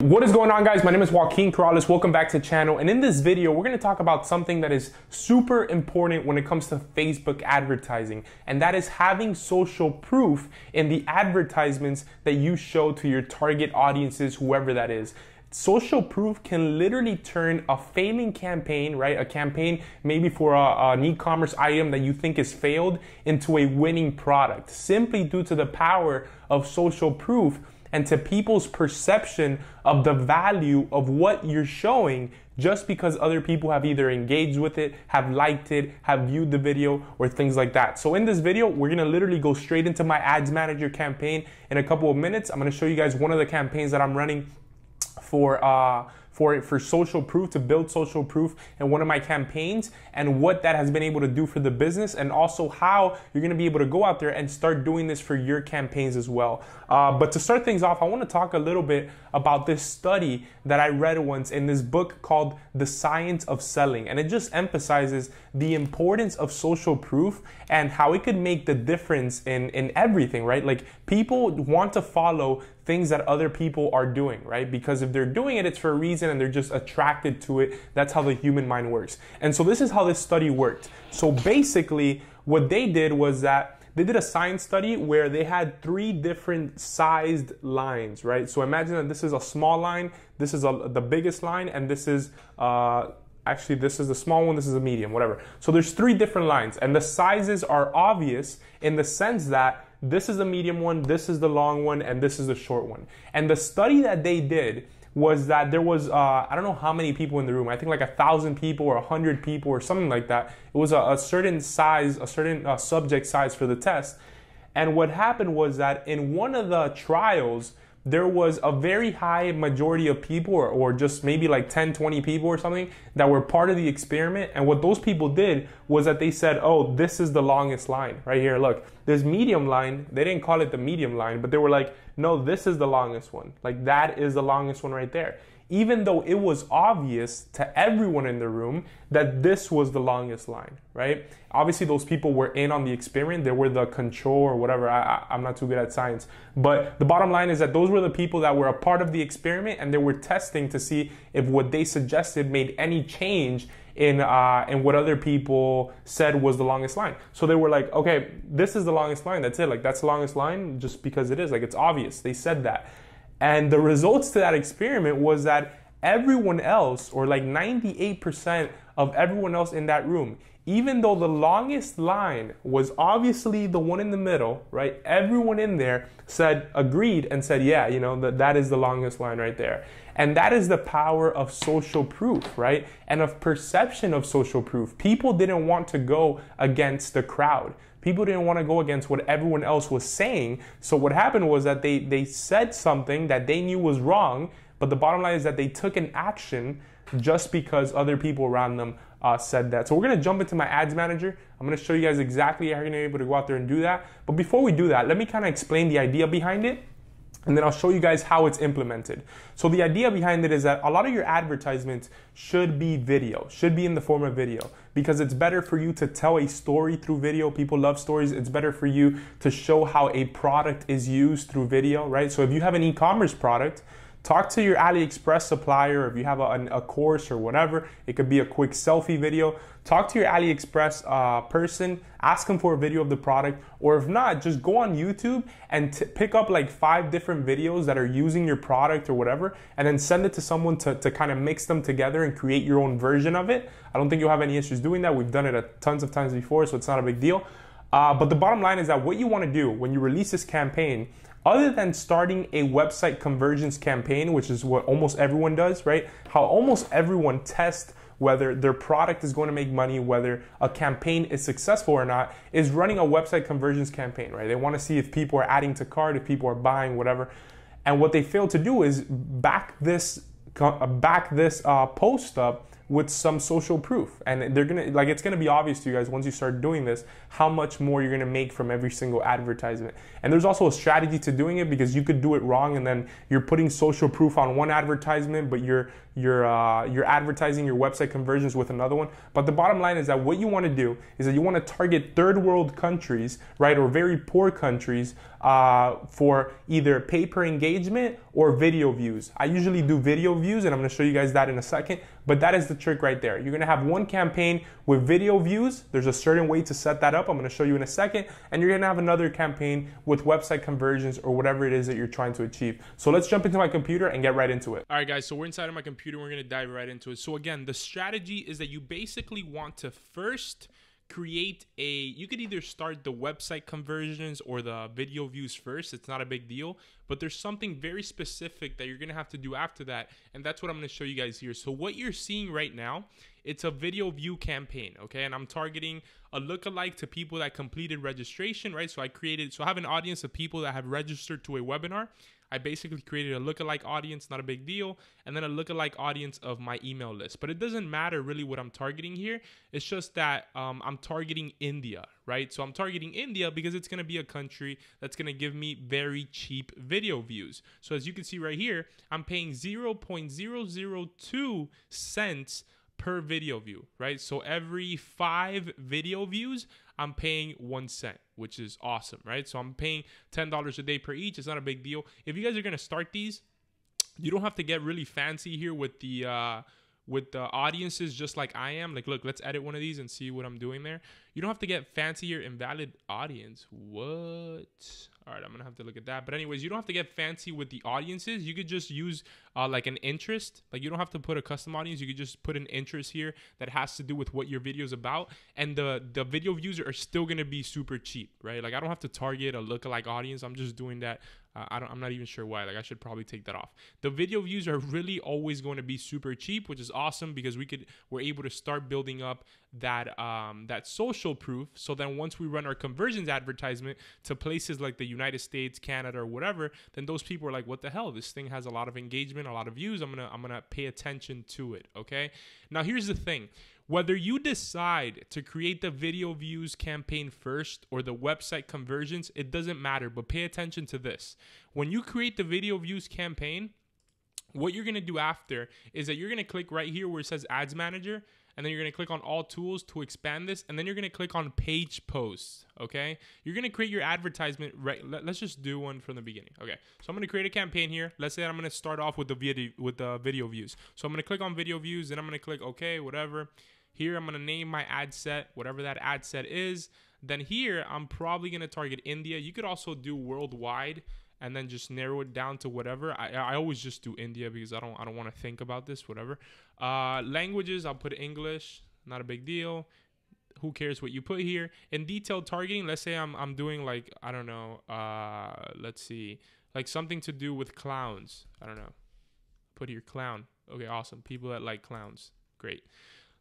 What is going on, guys? My name is Joaquin Corrales. Welcome back to the channel. And in this video, we're going to talk about something that is super important when it comes to Facebook advertising. And that is having social proof in the advertisements that you show to your target audiences, whoever that is. Social proof can literally turn a failing campaign, right? A campaign maybe for an e-commerce item that you think is failed into a winning product, simply due to the power of social proof and to people's perception of the value of what you're showing just because other people have either engaged with it, have liked it, have viewed the video, or things like that. So in this video, we're gonna literally go straight into my ads manager campaign in a couple of minutes. I'm gonna show you guys one of the campaigns that I'm running for social proof, to build social proof in one of my campaigns, and what that has been able to do for the business, and also how you're gonna be able to go out there and start doing this for your campaigns as well. But to start things off, I wanna talk a little bit about this study that I read once in this book called The Science of Selling. And it just emphasizes the importance of social proof and how it could make the difference in everything, right? Like, people want to follow things that other people are doing, right? Because if they're doing it, it's for a reason and they're just attracted to it. That's how the human mind works. And so this is how this study worked. So basically, what they did was that they did a science study where they had 3 different sized lines, right? So imagine that this is a small line, this is the biggest line, and this is actually, this is the small one, this is a medium, whatever. So there's 3 different lines, and the sizes are obvious in the sense that this is the medium one, this is the long one, and this is the short one. And the study that they did was that there was, I don't know how many people in the room, I think like 1,000 people or 100 people or something like that. It was a certain size, a certain subject size for the test. And what happened was that in one of the trials, there was a very high majority of people, or just maybe like 10, 20 people or something, that were part of the experiment. And what those people did was that they said, oh, this is the longest line right here. Look, this medium line, they didn't call it the medium line, but they were like, no, this is the longest one. Like, that is the longest one right there. Even though it was obvious to everyone in the room that this was the longest line, right? Obviously, those people were in on the experiment. They were the control or whatever. I'm not too good at science. But the bottom line is that those were the people that were a part of the experiment, and they were testing to see if what they suggested made any change in what other people said was the longest line. So they were like, okay, this is the longest line. That's it. Like, that's the longest line just because it is. Like, it's obvious. They said that. And the results to that experiment was that everyone else, or like 98% of everyone else in that room, even though the longest line was obviously the one in the middle, right? Everyone in there agreed and said, yeah, you know, that is the longest line right there. And that is the power of social proof, right? And of perception of social proof. People didn't want to go against the crowd. People didn't want to go against what everyone else was saying. So what happened was that they said something that they knew was wrong, but the bottom line is that they took an action just because other people around them said that. So we're going to jump into my ads manager. I'm going to show you guys exactly how you're going to be able to go out there and do that. But before we do that, let me kind of explain the idea behind it, and then I'll show you guys how it's implemented. So the idea behind it is that a lot of your advertisements should be video, should be in the form of video, because it's better for you to tell a story through video. People love stories. It's better for you to show how a product is used through video, right? So if you have an e-commerce product, talk to your AliExpress supplier. If you have a course or whatever, it could be a quick selfie video. Talk to your AliExpress person, ask them for a video of the product, or if not, just go on YouTube and pick up like 5 different videos that are using your product or whatever, and then send it to someone to kind of mix them together and create your own version of it. I don't think you'll have any issues doing that. We've done it tons of times before, so it's not a big deal. But the bottom line is that what you want to do when you release this campaign, other than starting a website conversions campaign, which is what almost everyone does, right? How almost everyone tests whether their product is going to make money, whether a campaign is successful or not, is running a website conversions campaign, right? They want to see if people are adding to cart, if people are buying, whatever. And what they fail to do is back this post up with some social proof. And they're gonna, like, it's gonna be obvious to you guys once you start doing this, how much more you're gonna make from every single advertisement. And there's also a strategy to doing it, because you could do it wrong and then you're putting social proof on one advertisement, but you're advertising your website conversions with another one. But the bottom line is that what you wanna do is that you wanna target third world countries, right, or very poor countries, for either pay per engagement or video views. I usually do video views, and I'm going to show you guys that in a second, but that is the trick right there. You're going to have one campaign with video views. There's a certain way to set that up. I'm going to show you in a second, and you're going to have another campaign with website conversions or whatever it is that you're trying to achieve. So let's jump into my computer and get right into it. All right, guys, so we're inside of my computer. We're going to dive right into it. So again, the strategy is that you basically want to first create you could either start the website conversions or the video views first. It's not a big deal, but there's something very specific that you're going to have to do after that, and that's what I'm going to show you guys here. So what you're seeing right now, it's a video view campaign, okay? And I'm targeting a lookalike to people that completed registration, right? So I have an audience of people that have registered to a webinar. I basically created a lookalike audience, not a big deal, and then a lookalike audience of my email list. But it doesn't matter really what I'm targeting here. It's just that I'm targeting India, right? So I'm targeting India because it's going to be a country that's going to give me very cheap video views. So as you can see right here, I'm paying 0.002 cents per video view, right? So every 5 video views, I'm paying 1 cent, which is awesome, right? So I'm paying $10 a day per each. It's not a big deal. If you guys are going to start these, you don't have to get really fancy here with the audiences, just like I am. Like, look, let's edit one of these and see what I'm doing there. You don't have to get fancy here. Invalid audience. What? All right, I'm going to have to look at that. But anyways, you don't have to get fancy with the audiences. You could just use like an interest. Like, you don't have to put a custom audience. You could just put an interest here that has to do with what your video is about. And the video views are still going to be super cheap, right? Like, I don't have to target a lookalike audience. I'm just doing that. I'm not even sure why. Like, I should probably take that off. The video views are really always going to be super cheap, which is awesome because we're able to start building up that social proof. So then once we run our conversions advertisement to places like the United States, Canada, or whatever, then those people are like, what the hell? This thing has a lot of engagement, a lot of views. I'm gonna pay attention to it. Okay. Now here's the thing. Whether you decide to create the video views campaign first or the website conversions, it doesn't matter, but pay attention to this. When you create the video views campaign, what you're going to do after is that you're going to click right here where it says Ads Manager, and then you're going to click on All Tools to expand this, and then you're going to click on Page Posts, okay? You're going to create your advertisement right. Let's just do one from the beginning. Okay, so I'm going to create a campaign here. Let's say I'm going to start off with the video views. So I'm going to click on video views, and I'm going to click OK, whatever. Here, I'm going to name my ad set, whatever that ad set is. Then here, I'm probably going to target India. You could also do worldwide and then just narrow it down to whatever. I always just do India because I don't want to think about this, whatever. Languages, I'll put English, not a big deal. Who cares what you put here? In detailed targeting, let's say I'm doing like, I don't know, let's see, like something to do with clowns. I don't know. Put here clown. Okay, awesome. People that like clowns. Great.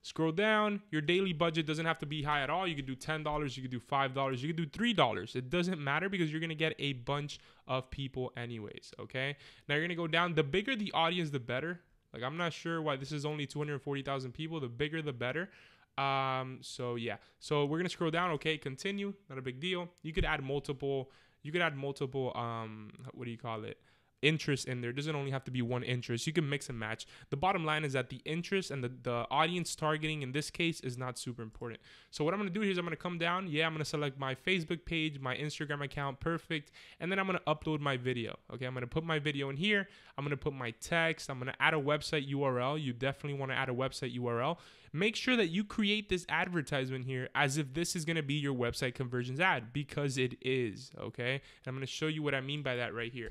Scroll down. Your daily budget doesn't have to be high at all. You could do $10. You could do $5. You could do $3. It doesn't matter because you're going to get a bunch of people anyways, okay? Now you're going to go down. The bigger the audience, the better. Like, I'm not sure why this is only 240,000 people. The bigger, the better. So yeah. So we're going to scroll down. Okay, continue. Not a big deal. You could add multiple, what do you call it? Interest in there. It doesn't only have to be one interest. You can mix and match. The bottom line is that the interest and the audience targeting in this case is not super important. So what I'm going to do here is I'm going to come down. Yeah, I'm going to select my Facebook page, my Instagram account. Perfect. And then I'm going to upload my video. Okay, I'm going to put my video in here. I'm going to put my text. I'm going to add a website URL. You definitely want to add a website URL. Make sure that you create this advertisement here as if this is going to be your website conversions ad, because it is. Okay, and I'm going to show you what I mean by that right here.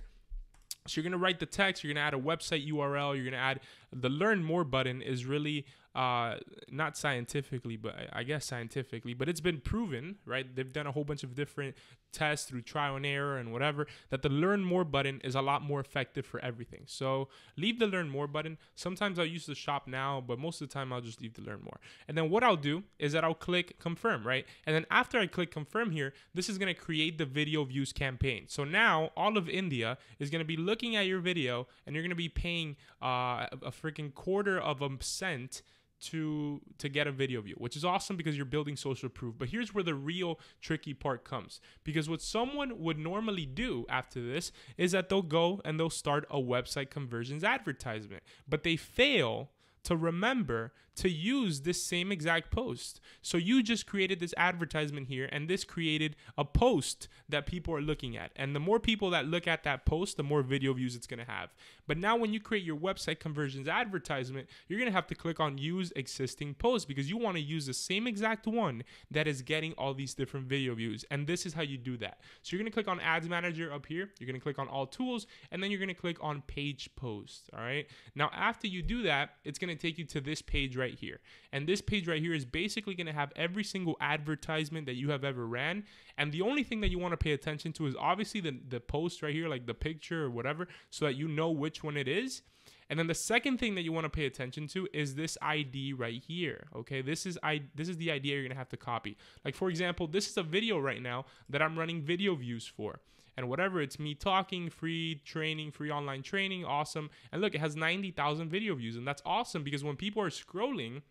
So you're going to write the text, you're going to add a website URL, you're going to add the Learn More button is really not scientifically, but I guess scientifically, but it's been proven, right? They've done a whole bunch of different tests through trial and error and whatever, that the Learn More button is a lot more effective for everything. So leave the Learn More button. Sometimes I'll use the Shop Now, but most of the time I'll just leave the Learn More. And then what I'll do is that I'll click Confirm, right? And then after I click Confirm here, this is going to create the video views campaign. So now all of India is going to be looking at your video, and you're going to be paying a freaking quarter of a cent to get a video view, which is awesome because you're building social proof. But here's where the real tricky part comes, because what someone would normally do after this is that they'll go and they'll start a website conversions advertisement, but they fail to remember to use this same exact post. So you just created this advertisement here, and this created a post that people are looking at. And the more people that look at that post, the more video views it's going to have. But now when you create your website conversions advertisement, you're going to have to click on use existing post, because you want to use the same exact one that is getting all these different video views. And this is how you do that. So you're going to click on Ads Manager up here. You're going to click on all tools, and then you're going to click on page post. All right. Now, after you do that, it's going to take you to this page right here. And this page right here is basically going to have every single advertisement that you have ever ran. And the only thing that you want to pay attention to is obviously the post right here, like the picture or whatever, so that you know which one it is. And then the second thing that you want to pay attention to is this ID right here. Okay, this is the idea you're going to have to copy. Like, for example, this is a video right now that I'm running video views for. And whatever, it's me talking, free training, free online training, awesome. And look, it has 90,000 video views. And that's awesome, because when people are scrolling,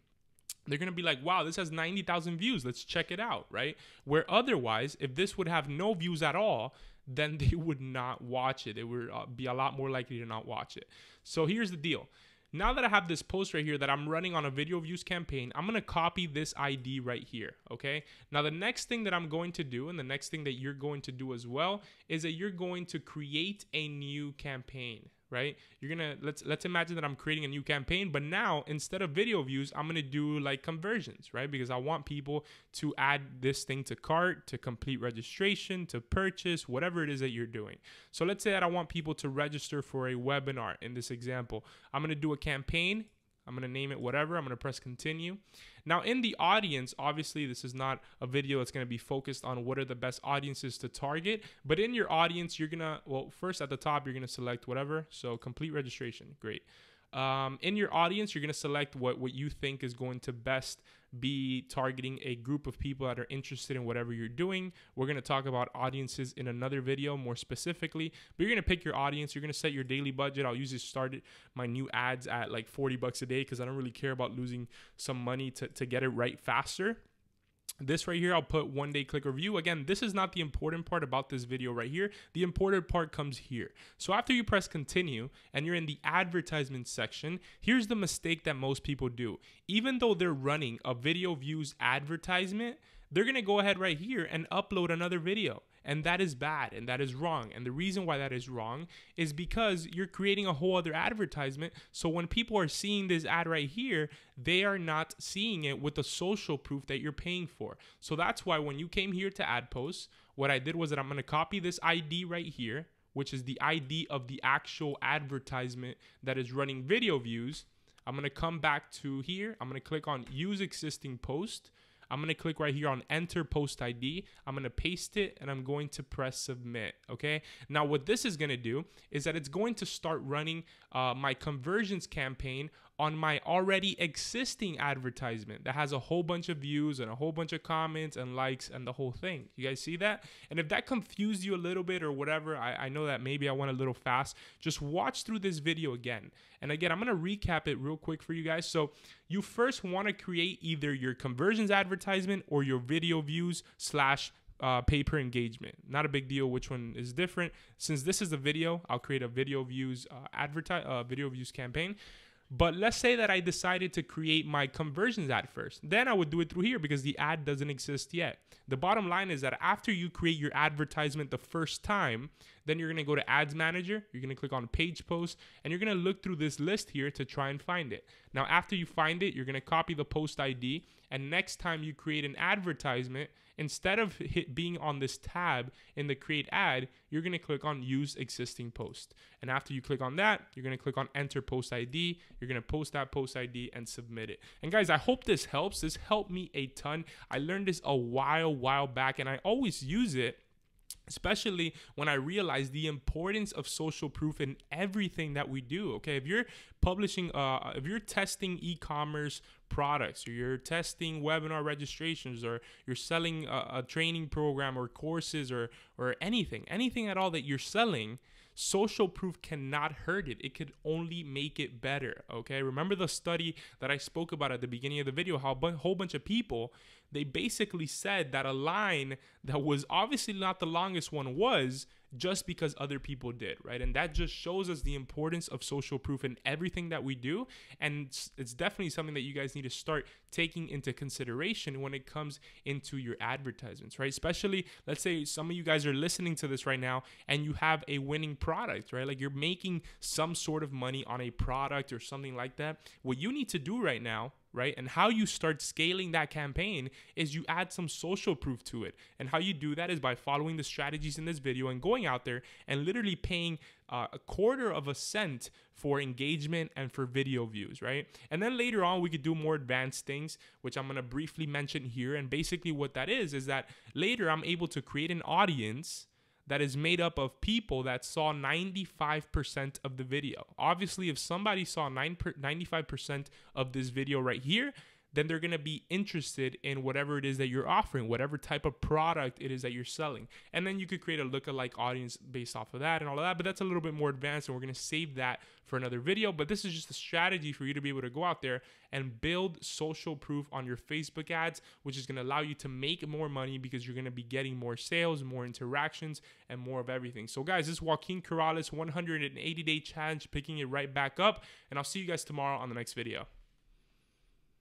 they're going to be like, wow, this has 90,000 views. Let's check it out, right? Where otherwise, if this would have no views at all, then they would not watch it. They would be a lot more likely to not watch it. So here's the deal. Now that I have this post right here that I'm running on a video views campaign, I'm going to copy this ID right here, okay? Now, the next thing that I'm going to do, and the next thing that you're going to do as well, is that you're going to create a new campaign, right? You're going to, let's imagine that I'm creating a new campaign, but now instead of video views, I'm going to do like conversions, right? Because I want people to add this thing to cart, to complete registration, to purchase, whatever it is that you're doing. So let's say that I want people to register for a webinar in this example. I'm going to do a campaign. I'm going to name it whatever. I'm going to press continue. Now, in the audience, obviously, this is not a video that's going to be focused on what are the best audiences to target. But in your audience, you're going to, well, first at the top, you're going to select whatever. So complete registration. Great. In your audience, you're going to select what you think is going to best be targeting a group of people that are interested in whatever you're doing. We're going to talk about audiences in another video more specifically, but you're going to pick your audience. You're going to set your daily budget. I'll usually start my new ads at like 40 bucks a day, because I don't really care about losing some money to get it right faster. This right here, I'll put 1 day click review. Again, this is not the important part about this video right here. The important part comes here. So after you press continue and you're in the advertisement section, here's the mistake that most people do. Even though they're running a video views advertisement, they're going to go ahead right here and upload another video. And that is bad, and that is wrong. And the reason why that is wrong is because you're creating a whole other advertisement. So when people are seeing this ad right here, they are not seeing it with the social proof that you're paying for. So that's why when you came here to add posts, what I did was that I'm going to copy this ID right here, which is the ID of the actual advertisement that is running video views. I'm going to come back to here. I'm going to click on use existing post. I'm going to click right here on enter post ID. I'm going to paste it, and I'm going to press submit. Okay. Now what this is going to do is that it's going to start running my conversions campaign on my already existing advertisement that has a whole bunch of views and a whole bunch of comments and likes and the whole thing. You guys see that? And if that confused you a little bit or whatever, I know that maybe I went a little fast. Just watch through this video again. And again, I'm going to recap it real quick for you guys. So you first want to create either your conversions advertisement or your video views / pay per engagement. Not a big deal which one is different. Since this is a video, I'll create a video views video views campaign. But let's say that I decided to create my conversions ad first. Then I would do it through here because the ad doesn't exist yet. The bottom line is that after you create your advertisement the first time, then you're going to go to Ads Manager. You're going to click on Page Post, and you're going to look through this list here to try and find it. Now, after you find it, you're going to copy the post ID. And next time you create an advertisement, instead of being on this tab in the Create Ad, you're going to click on Use Existing Post. And after you click on that, you're going to click on Enter Post ID. You're going to post that post ID and submit it. And guys, I hope this helps. This helped me a ton. I learned this a while back, and I always use it, especially when I realize the importance of social proof in everything that we do. Okay, if you're publishing, if you're testing e-commerce products, or you're testing webinar registrations, or you're selling a training program or courses, or anything at all that you're selling, social proof cannot hurt it. It could only make it better. Okay, remember the study that I spoke about at the beginning of the video, how a whole bunch of people, they basically said that a line that was obviously not the longest one was just because other people did, right? And that just shows us the importance of social proof in everything that we do. And it's definitely something that you guys need to start taking into consideration when it comes into your advertisements, right? Especially, let's say some of you guys are listening to this right now and you have a winning product, right? Like you're making some sort of money on a product or something like that. What you need to do right now, right, and how you start scaling that campaign is you add some social proof to it. And how you do that is by following the strategies in this video and going out there and literally paying a quarter of a cent for engagement and for video views, right? And then later on, we could do more advanced things, which I'm going to briefly mention here. And basically what that is that later I'm able to create an audience that is made up of people that saw 95% of the video. Obviously, if somebody saw 95% of this video right here, then they're gonna be interested in whatever it is that you're offering, whatever type of product it is that you're selling. And then you could create a lookalike audience based off of that and all of that, but that's a little bit more advanced and we're gonna save that for another video. But this is just a strategy for you to be able to go out there and build social proof on your Facebook ads, which is gonna allow you to make more money because you're gonna be getting more sales, more interactions, and more of everything. So guys, this is Joaquin Corrales 180-day challenge, picking it right back up, and I'll see you guys tomorrow on the next video.